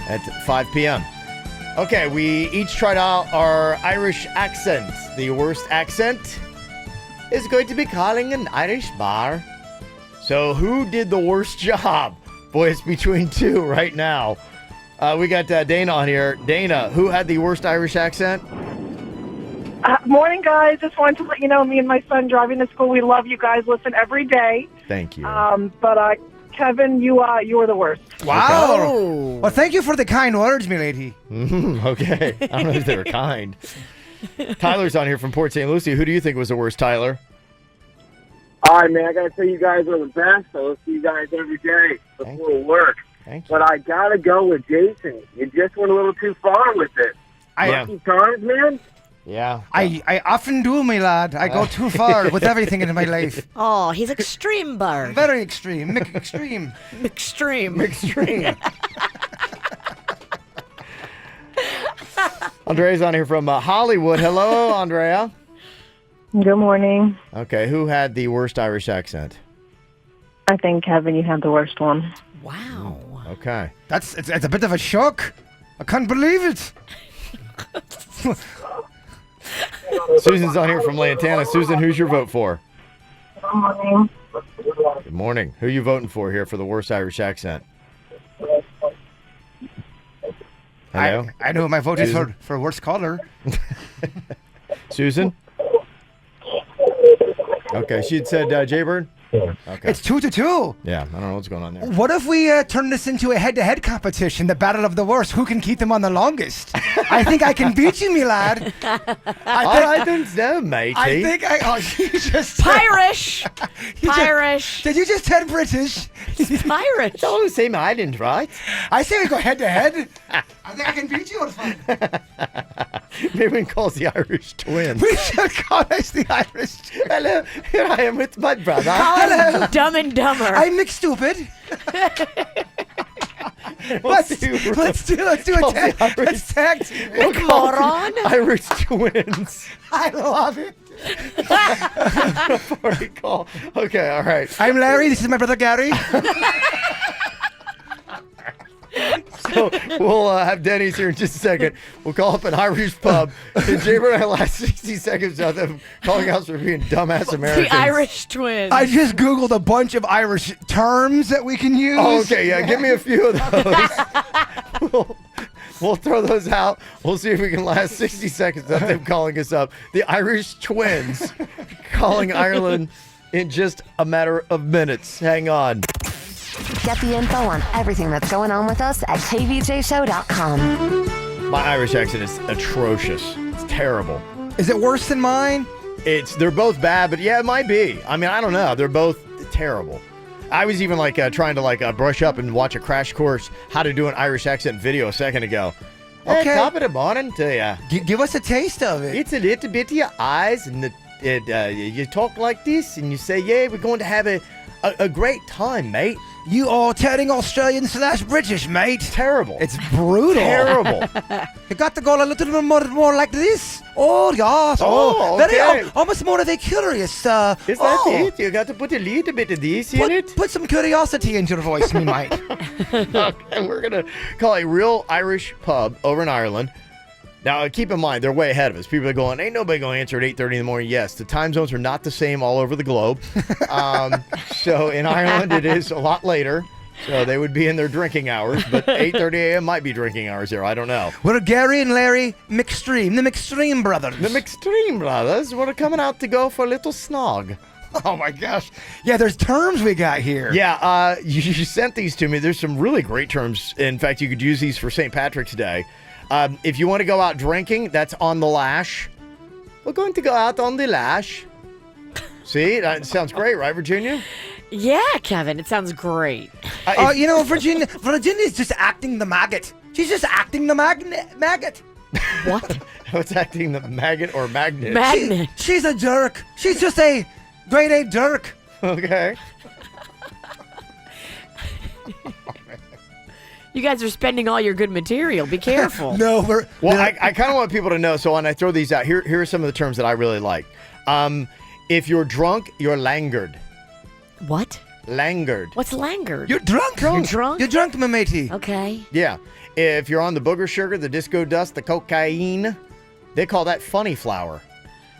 at 5 p.m. Okay, we each tried out our Irish accent. The worst accent is going to be calling an Irish bar. So who did the worst job? Boy, it's between two right now. We got Dana on here. Dana, who had the worst Irish accent?
Morning, guys. Just wanted to let you know, me and my son driving to school, we love you guys. Listen every day.
Thank you.
But Kevin, you were the worst.
Wow.
Oh.
Well, thank you for the kind words, milady.
Okay. I don't know if they were kind. Tyler's on here from Port St. Lucie. Who do you think was the worst, Tyler?
All right, man. I gotta say, you guys are the best. I will see you guys every day before work.
Thank you.
But I gotta go with Jason. You just went a little too far with it. Lucky Charms, man.
Yeah.
I often do, my lad. I go too far with everything in my life.
Oh, he's extreme bird.
Very extreme. Extreme.
Extreme.
Extreme. Andrea's on here from Hollywood. Hello, Andrea.
Good morning.
Okay, who had the worst Irish accent?
I think, Kevin, you had the worst one.
Wow.
Okay.
It's a bit of a shock. I can't believe it.
Susan's on here from Lantana. Susan, who's your vote for?
Good morning.
Good morning. Who you voting for here for the worst Irish accent? Hello?
I know my vote is
Susan?
for worst caller.
Susan? Okay, she had said Jaybird? Okay.
It's 2-2.
Yeah, I don't know what's going on there.
What if we turn this into a head-to-head competition, the battle of the worst? Who can keep them on the longest? I think I can beat you, me lad.
I don't know, matey.
I think I. Oh, you just.
Pirish.
you just-
Pirish.
Did you just turn British?
Pirish.
It's all the same island, right?
I say we go head-to-head. I think I can beat you on fun.
Maybe we can call us the Irish twins.
We should call us the Irish.
Hello, here I am with my brother.
Hello.
Dumb and Dumber.
I'm Nick Stupid. Let's do a
Call
tag.
the Irish-
Let's tag team.
We'll call them
moron.
Irish twins.
I love it.
Before we call. Okay, all right.
I'm Larry. This is my brother Gary.
We'll have Denny's here in just a second. We'll call up an Irish pub. And Jaber and I last 60 seconds of them calling us for being dumbass Americans.
The Irish twins.
I just Googled a bunch of Irish terms that we can use.
Oh, okay, yeah, give me a few of those. We'll throw those out. We'll see if we can last 60 seconds of them calling us up. The Irish twins calling Ireland in just a matter of minutes. Hang on.
Get the info on everything that's going on with us at kvjshow.com.
My Irish accent is atrocious. It's terrible.
Is it worse than mine?
They're both bad, but yeah, it might be. I mean, I don't know. They're both terrible. I was even trying to brush up and watch a crash course how to do an Irish accent video a second ago.
Okay.
Top of the morning to ya.
Give us a taste of it.
It's a little bit of your eyes, and you talk like this, and you say, "Yeah, we're going to have a great time, mate."
You are turning Australian/British, mate.
Terrible.
It's brutal.
Terrible.
You got to go a little bit more like this. Oh, yes.
Oh,
very,
okay.
almost more of a curious.
Is that it? You got to put a little bit of this in it?
Put some curiosity into your voice, me mate.
And we're going to call a real Irish pub over in Ireland. Now, keep in mind, they're way ahead of us. People are going, ain't nobody going to answer at 8:30 in the morning. Yes, the time zones are not the same all over the globe. So in Ireland, it is a lot later. So they would be in their drinking hours, but 8:30 a.m. might be drinking hours there. I don't know.
We're Gary and Larry McStream, the McStream brothers.
The McStream brothers were coming out to go for a little snog.
Oh, my gosh. Yeah, there's terms we got here.
Yeah, you sent these to me. There's some really great terms. In fact, you could use these for St. Patrick's Day. If you want to go out drinking, that's on the lash. We're going to go out on the lash. See, that sounds great, right, Virginia?
Yeah, Kevin, it sounds great.
Virginia's just acting the maggot. She's just acting the maggot.
What?
What's acting the maggot or magnet?
Magnet.
She's a jerk. She's just a grade A jerk.
Okay.
You guys are spending all your good material. Be careful.
No,
Well, I kind of want people to know, so when I throw these out, here are some of the terms that I really like. If you're drunk, you're langured.
What?
Langured.
What's langured?
You're drunk.
You're drunk?
You're drunk, my matey.
Okay.
Yeah. If you're on the booger sugar, the disco dust, the cocaine, they call that funny flower.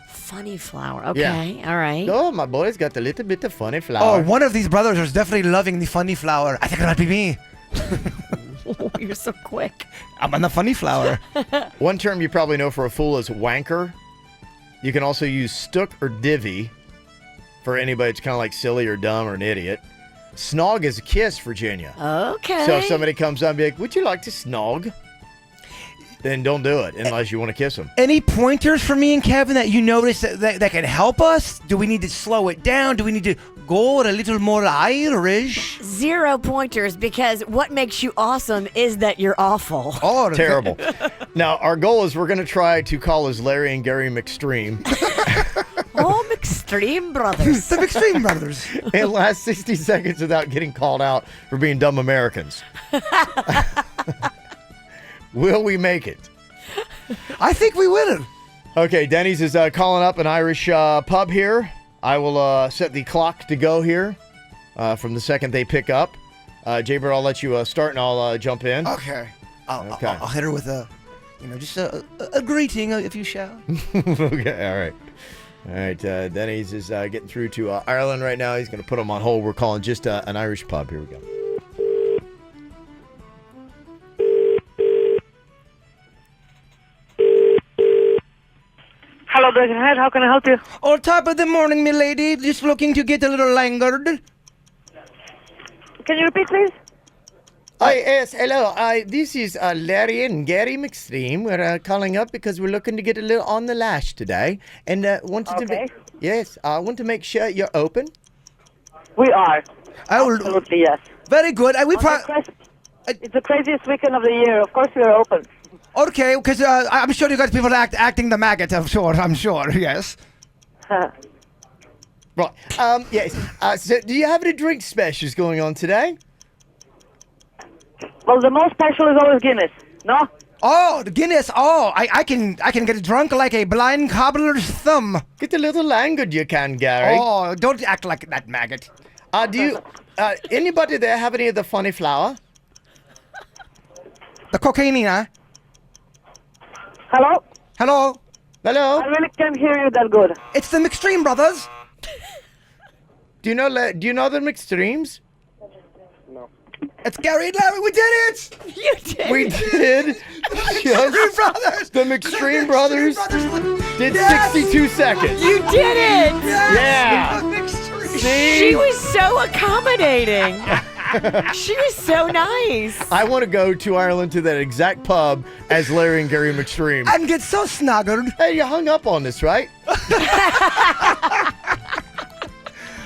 Funny flower. Okay. All right.
Oh, my boy's got a little bit of funny
Oh,
flower.
one of these brothers is definitely loving the funny flower. I think it might be me.
You're so quick.
I'm on the funny flower.
One term you probably know for a fool is wanker. You can also use stook or divvy for anybody that's kind of like silly or dumb or an idiot. Snog is a kiss, Virginia.
Okay.
So if somebody comes up and be like, would you like to snog? Then don't do it unless you want to kiss them.
Any pointers for me and Kevin that you notice that can help us? Do we need to slow it down? Do we need to go a little more Irish?
0 pointers, because what makes you awesome is that you're awful.
Oh,
Terrible. Now, our goal is we're going to try to call as Larry and Gary McStream
Oh, McStream brothers.
The McStream brothers.
in last 60 seconds without getting called out for being dumb Americans. Will we make it?
I think we will.
Okay, Denny's is calling up an Irish pub here. I will set the clock to go here from the second they pick up. Jaybird, I'll let you start and I'll jump in.
Okay.
Okay.
I'll hit her with just a greeting, if you shall.
Okay, all right. All right, Denny's is getting through to Ireland right now. He's going to put them on hold. We're calling just an Irish pub. Here we go.
Hello, Birkenhead. How can I help you?
On top of the morning, my lady. Just looking to get a little langured.
Can you repeat, please?
Yes, hello. This is Larry and Gary McStream. We're calling up because we're looking to get a little on the lash today, and wanted
Okay.
I want to make sure you're open.
We are.
Oh,
Absolutely, yes.
very good.
It's the craziest weekend of the year. Of course, we are open.
Okay, because I'm sure you got people acting the maggot. I'm sure. Yes.
Right. Yes. So, do you have any drink specials going on today?
Well, the most special is always Guinness. No?
Oh, the Guinness. Oh, I can get drunk like a blind cobbler's thumb.
Get a little languid, you can, Gary.
Oh, don't act like that maggot.
Do you? Anybody there have any of the funny flour?
The cocainina.
Hello?
Hello.
Hello.
I really can't hear you that good.
It's the McStream brothers.
Do you know the McStreams?
It's Gary and Larry. We did it.
You did.
We did.
McStream brothers.
The McStream brothers did
Yes.
62 seconds.
You did it.
Yeah.
The McStream.
She was so accommodating. She was so nice.
I want to go to Ireland to that exact pub as Larry and Gary McStream.
And get so snuggled.
Hey, you hung up on this, right?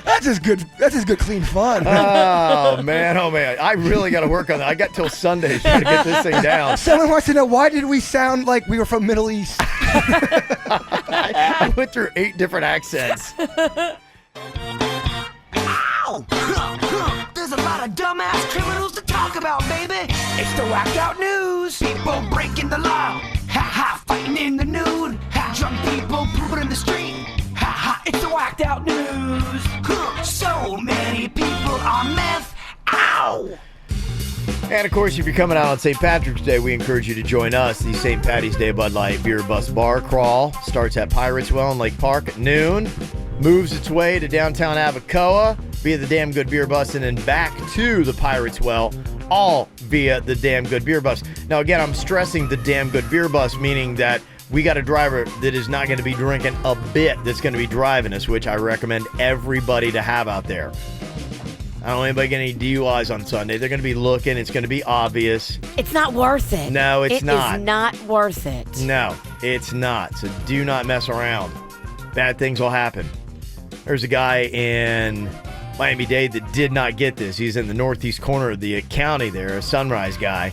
That's just good. That's just good, clean fun.
Oh man. I really got to work on that. I got till Sunday to try to get this thing down.
Someone wants to know, why did we sound like we were from Middle East?
I went through 8 different accents.
Ow! There's a lot of dumbass criminals to talk about, baby. It's the whacked out news. People breaking the law. Ha ha, fighting in the nude. Ha, drunk people pooping in the street. Ha ha, it's the whacked out news. So many people on meth. Ow!
And of course, if you're coming out on St. Patrick's Day, we encourage you to join us. The St. Patty's Day Bud Light Beer Bus Bar Crawl starts at Pirates Well in Lake Park at noon. Moves its way to downtown Abacoa via the Damn Good Beer Bus and then back to the Pirates Well, all via the Damn Good Beer Bus. Now, again, I'm stressing the Damn Good Beer Bus, meaning that we got a driver that is not going to be drinking a bit that's going to be driving us, which I recommend everybody to have out there. I don't want anybody getting any DUIs on Sunday. They're going to be looking. It's going to be obvious.
It's not worth it.
No, it's not.
It is not worth it.
No, it's not. So do not mess around. Bad things will happen. There's a guy in Miami-Dade that did not get this. He's in the northeast corner of the county there, a Sunrise guy.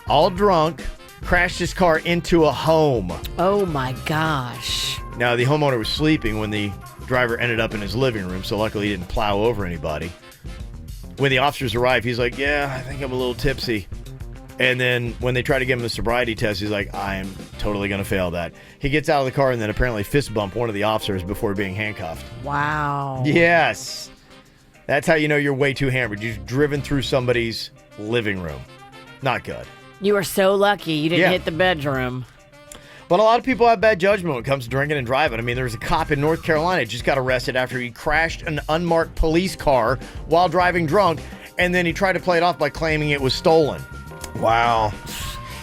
All drunk, crashed his car into a home.
Oh my gosh.
Now, the homeowner was sleeping when the driver ended up in his living room, so luckily he didn't plow over anybody. When the officers arrived, he's like, yeah, I think I'm a little tipsy. And then when they try to give him the sobriety test, he's like, I am totally going to fail that. He gets out of the car and then apparently fist bumped one of the officers before being handcuffed.
Wow.
Yes. That's how you know you're way too hammered. You've driven through somebody's living room. Not good.
You were so lucky you didn't
Yeah.
hit the bedroom.
But a lot of people have bad judgment when it comes to drinking and driving. I mean, there was a cop in North Carolina just got arrested after he crashed an unmarked police car while driving drunk, and then he tried to play it off by claiming it was stolen.
Wow.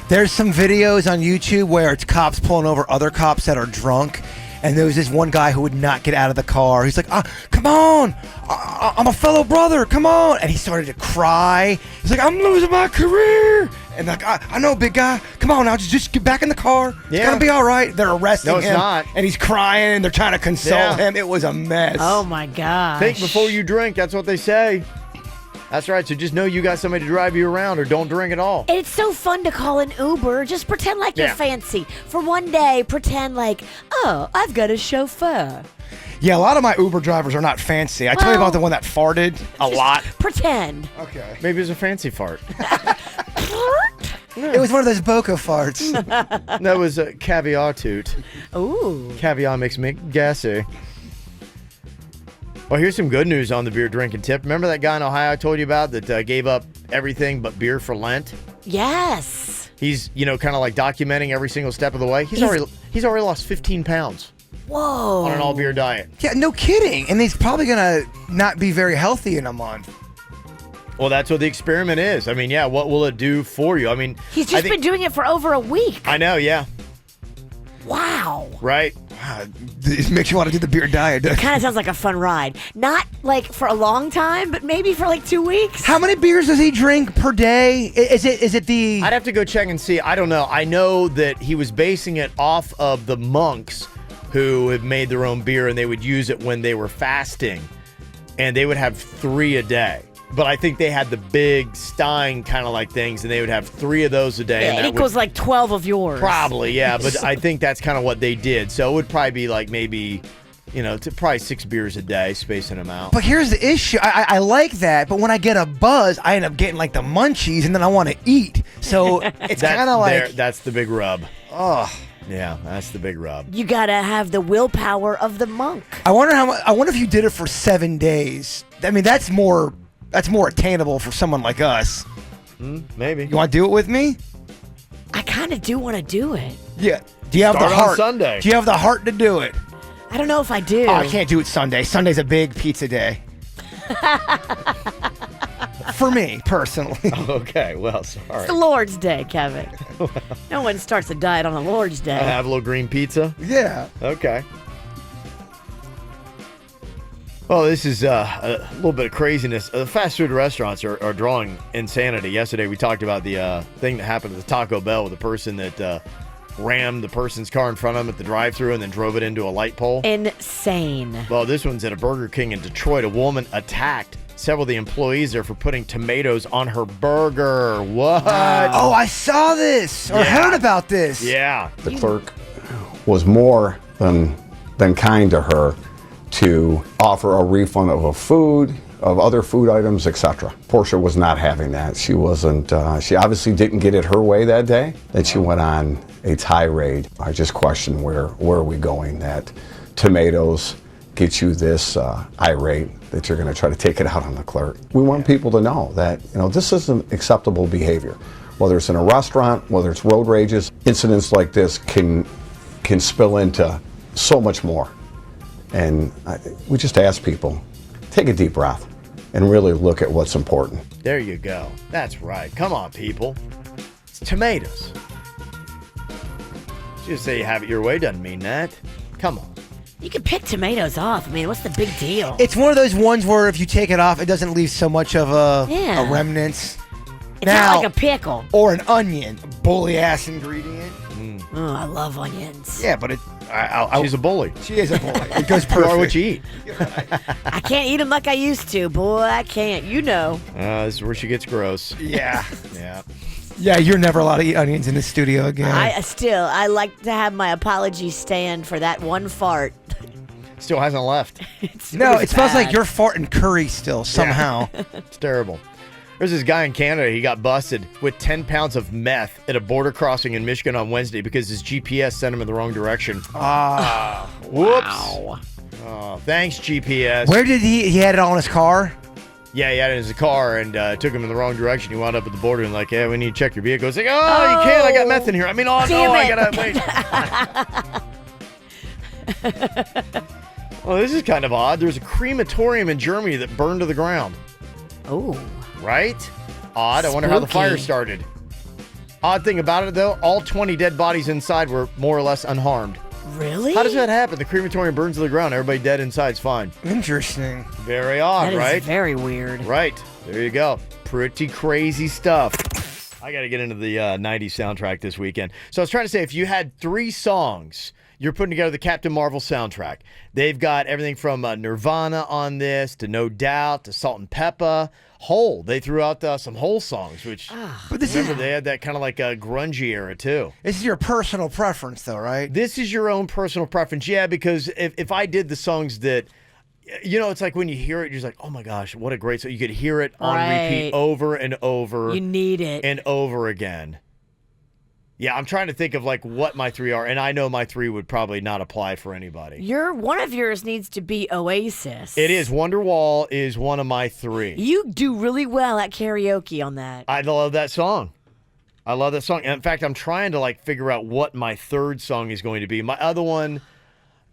There's some videos on YouTube where it's cops pulling over other cops that are drunk, and there was this one guy who would not get out of the car. He's like, come on, I'm a fellow brother, come on. And he started to cry. He's like, I'm losing my career. And like, I know, big guy, come on now, just get back in the car. It's
Yeah.
going to be all right. They're arresting him.
No, it's not.
And he's crying, and they're trying to console
Yeah.
him. It was a mess.
Oh my gosh.
Think before you drink. That's what they say. That's right. So just know you got somebody to drive you around, or don't drink at all.
And it's so fun to call an Uber. Just pretend like you're
Yeah.
fancy. For one day, pretend like, oh, I've got a chauffeur.
Yeah, a lot of my Uber drivers are not fancy. I tell you
Well,
about the one that farted a lot.
Pretend.
Okay.
Maybe it's a fancy fart.
It was one of those Boca farts.
That was a caviar toot.
Ooh.
Caviar makes me gassy. Well, here's some good news on the beer drinking tip. Remember that guy in Ohio I told you about that gave up everything but beer for Lent?
Yes.
He's, kind of like documenting every single step of the way. He's already lost 15 pounds
Whoa.
on an all beer diet.
Yeah, no kidding. And he's probably going to not be very healthy in a month.
Well, that's what the experiment is. I mean, yeah, what will it do for you? I mean,
He's just been doing it for over a week.
I know, yeah.
Wow.
Right?
It makes you want to do the beer diet. doesn't it?
Kind of sounds like a fun ride. Not like for a long time, but maybe for like 2 weeks.
How many beers does he drink per day? Is it the...
I'd have to go check and see. I don't know. I know that he was basing it off of the monks who had made their own beer, and they would use it when they were fasting, and they would have 3 a day. But I think they had the big Stein kind of like things, and they would have 3 of those a day.
Yeah,
and
it
that
equals like 12 of yours.
probably, yeah. But I think that's kind of what they did. So it would probably be like maybe, probably 6 beers a day, spacing them out.
But here's the issue. I like that, but when I get a buzz, I end up getting like the munchies, and then I want to eat. So it's kind of like...
That's the big rub.
Ugh.
Yeah, that's the big rub.
You gotta have the willpower of the monk.
I wonder if you did it for 7 days. I mean, that's more attainable for someone like us.
Maybe.
You want to do it with me?
kind of do want to do it.
Yeah. Do you have
Start
the
on
heart?
Sunday.
Do you have the heart to do it?
I don't know if I do.
Oh, I can't do it Sunday. Sunday's a big pizza day. For me, personally.
Okay, well,
It's
sorry.
the Lord's Day, Kevin. No one starts a diet on the Lord's Day.
Have a little green pizza?
Yeah.
Okay. Well, this is a little bit of craziness. Fast food restaurants are drawing insanity. Yesterday, we talked about the thing that happened at the Taco Bell with the person that rammed the person's car in front of them at the drive-thru and then drove it into a light pole.
Insane.
Well, this one's at a Burger King in Detroit. A woman attacked several of the employees there for putting tomatoes on her burger. What?
Oh, I saw this or heard about this.
Yeah.
The clerk was more than kind to her to offer a refund of other food items, etc. Portia was not having that. She wasn't. She obviously didn't get it her way that day. Then she went on a tirade. I just questioned where are we going? That tomatoes get you this irate that you're going to try to take it out on the clerk. We want people to know that this isn't acceptable behavior. Whether it's in a restaurant, whether it's road rages, incidents like this can spill into so much more. And we just ask people, take a deep breath and really look at what's important.
There you go. That's right. Come on, people. It's tomatoes. Just say you have it your way doesn't mean that. Come on.
You can pick tomatoes off. I mean, what's the big deal?
It's one of those ones where if you take it off, it doesn't leave so much of a remnants.
It's not like a pickle.
Or an onion, a bully ass ingredient.
Oh, I love onions.
Yeah, but
she's a bully.
She is a bully. It goes perfect.
You are what you eat.
I can't eat them like I used to. Boy, I can't. You know.
This is where she gets gross.
Yeah.
Yeah.
Yeah, you're never allowed to eat onions in the studio again.
I like to have my apology stand for that one fart.
Still hasn't left.
It smells like you're farting curry still somehow.
It's terrible. There's this guy in Canada. He got busted with 10 pounds of meth at a border crossing in Michigan on Wednesday because his GPS sent him in the wrong direction. Whoops.
Wow.
Oh, thanks, GPS.
Where did he had it all in his car?
Yeah, he had it in his car and took him in the wrong direction. He wound up at the border and like, yeah, we need to check your vehicle. He's like, oh, you can't. I got meth in here. I mean, oh, no, I got to wait. Well, this is kind of odd. There's a crematorium in Germany that burned to the ground.
Oh.
Right? Odd. I wonder how the fire started. Odd thing about it, though, all 20 dead bodies inside were more or less unharmed.
Really?
How does that happen? The crematorium burns to the ground. Everybody dead inside's fine.
Interesting.
Very odd,
That
right?
is very weird.
Right. There you go. Pretty crazy stuff. I got to get into the 90s soundtrack this weekend. So I was trying to say, if you had 3 songs, you're putting together the Captain Marvel soundtrack. They've got everything from Nirvana on this to No Doubt to Salt and Pepper. Hole. They threw out some Hole songs, which
But this
remember they had that kind of like a grungy era too.
This is your personal preference, though, right?
This is your own personal preference, yeah. Because if I did the songs that, it's like when you hear it, you're just like, oh my gosh, what a great song. You could hear it on repeat over and over.
You need it.
And over again. Yeah, I'm trying to think of like what my 3 are, and I know my 3 would probably not apply for anybody.
One of yours needs to be Oasis.
It is. Wonderwall is one of my 3.
You do really well at karaoke on that.
I love that song. In fact, I'm trying to like figure out what my 3rd song is going to be. My other one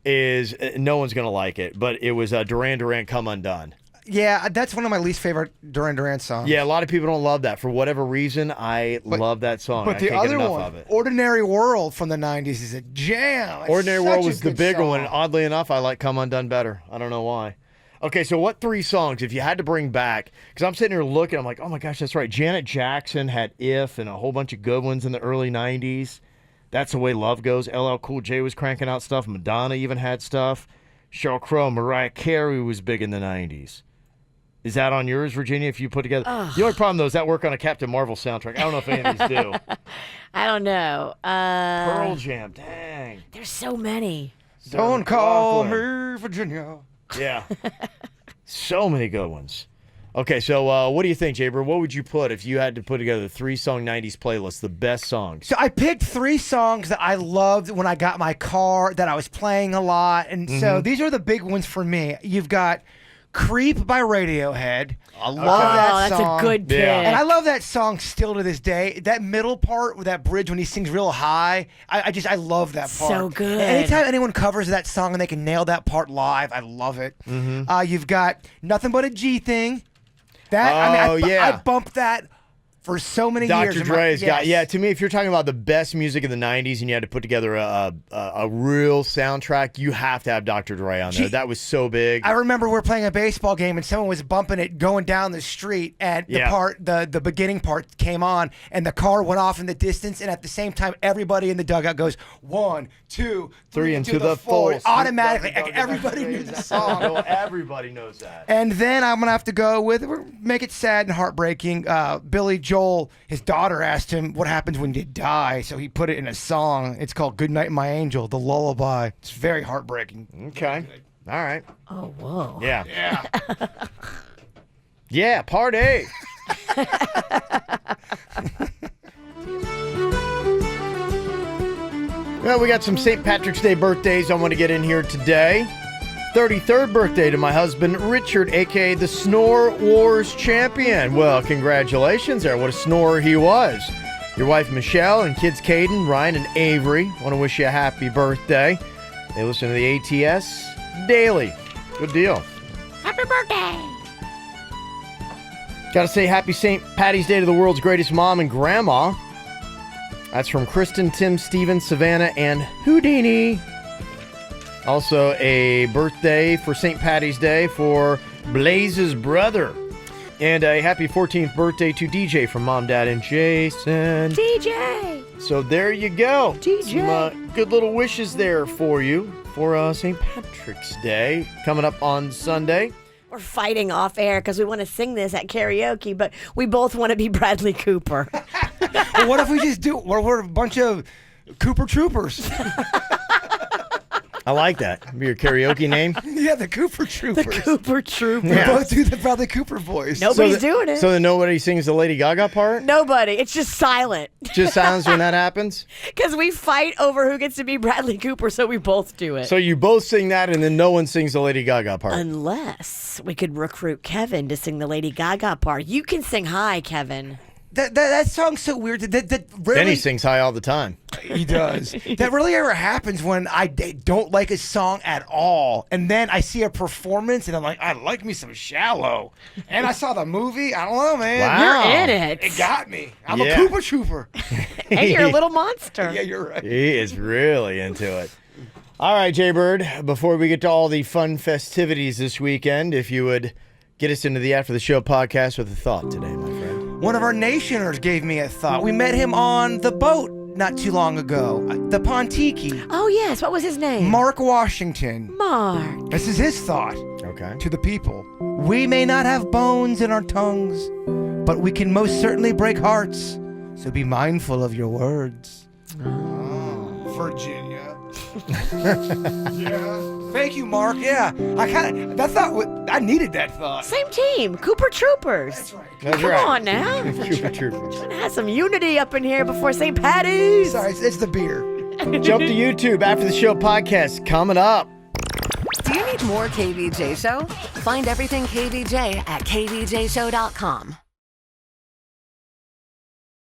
is no one's gonna like it, but it was Duran Duran "Come Undone."
Yeah, that's one of my least favorite Duran Duran songs.
Yeah, a lot of people don't love that for whatever reason. I love that song.
But
I
the
can't get
other
enough
one,
of it.
Ordinary World from the 90s, is a jam. It's
Ordinary
such
World
a
was the
good
bigger
song.
one, and oddly enough, I like "Come Undone" better. I don't know why. Okay, so what 3 songs, if you had to bring back, because I'm sitting here looking, I'm like, oh my gosh, that's right. Janet Jackson had "If" and a whole bunch of good ones in the early 90s. That's the Way Love Goes. LL Cool J was cranking out stuff. Madonna even had stuff. Sheryl Crow, Mariah Carey was big in the 90s. Is that on yours, Virginia, if you put together? The only problem, though, is that work on a Captain Marvel soundtrack. I don't know if any of these do.
I don't know.
Pearl Jam, dang.
There's so many.
Don't call me Virginia.
Yeah. So many good ones. Okay, so what do you think, Jaber? What would you put if you had to put together the 3-song 90s playlist, the best songs?
So I picked 3 songs that I loved when I got my car, that I was playing a lot. And so these are the big ones for me. You've got Creep by Radiohead.
I love
that
that's
song.
a good pick.
Yeah.
And I love that song still to this day. That middle part with that bridge when he sings real high, I love that part.
So good.
Anytime anyone covers that song and they can nail that part live, I love it. You've got Nothing But a G Thing. That I bumped that for so many years.
Dr. Dre's got, to me, if you're talking about the best music in the 90s and you had to put together a real soundtrack, you have to have Dr. Dre on there. That was so big.
I remember we were playing a baseball game and someone was bumping it going down the street, and the beginning part came on and the car went off in the distance, and at the same time everybody in the dugout goes 1, 2, 3 into the 4. Automatically, everybody knew the song.
Everybody knows that.
And then I'm gonna have to go with make it sad and heartbreaking. Billy Joel, his daughter asked him what happens when you die, so he put it in a song. It's called "Good Night, My Angel," the lullaby. It's very heartbreaking.
Okay. All right.
Oh, whoa.
Yeah. Yeah, party. Well, we got some St. Patrick's Day birthdays I want to get in here today. 33rd birthday to my husband, Richard, a.k.a. the Snore Wars champion. Well, congratulations there. What a snorer he was. Your wife, Michelle, and kids, Caden, Ryan, and Avery, want to wish you a happy birthday. They listen to the ATS daily. Good deal.
Happy birthday.
Got to say happy St. Patty's Day to the world's greatest mom and grandma. That's from Kristen, Tim, Steven, Savannah, and Houdini. Also a birthday for St. Patty's Day for Blaze's brother. And a happy 14th birthday to DJ from Mom, Dad, and Jason.
DJ.
So there you go.
DJ.
Some good little wishes there for you for St. Patrick's Day coming up on Sunday.
We're fighting off air because we want to sing this at karaoke, but we both want to be Bradley Cooper.
Well, what if we just do? We're a bunch of Cooper Troopers.
I like that. Be your karaoke name.
Yeah, the Cooper Troopers.
The Cooper Troopers.
We both do the Bradley Cooper voice.
Nobody's doing it.
So then nobody sings the Lady Gaga part?
Nobody. It's just silent.
Just sounds when that happens?
Because we fight over who gets to be Bradley Cooper, so we both do it.
So you both sing that and then no one sings the Lady Gaga part?
Unless we could recruit Kevin to sing the Lady Gaga part. You can sing high, Kevin.
That song's so weird. That really,
Then he sings high all the time.
He does. That really ever happens when I don't like a song at all, and then I see a performance, and I'm like, I like me some Shallow. And I saw the movie. I don't know, man.
Wow.
You're in it.
It got me. I'm
Yeah.
a Cooper Trooper.
And you're a little monster.
Yeah, you're right.
He is really into it. All right, Jay-Bird, before we get to all the fun festivities this weekend, if you would get us into the After the Show podcast with a thought today, my friend.
One of our nationers gave me a thought. We met him on the boat not too long ago, the Pontiki.
Oh, yes. What was his name?
Mark Washington.
Mark.
This is his thought
Okay.
to the people. We may not have bones in our tongues, but we can most certainly break hearts. So be mindful of your words. Oh, Virginia. Yeah. Thank you, Mark. Yeah. I needed that thought.
Same team. Cooper Troopers.
That's right.
That's
Come
right.
on now.
Cooper Troopers.
Have some unity up in here before St. Patty's.
Sorry, it's the beer.
Jump to YouTube After the Show podcast coming up.
Do you need more KVJ Show? Find everything KVJ at kvjshow.com.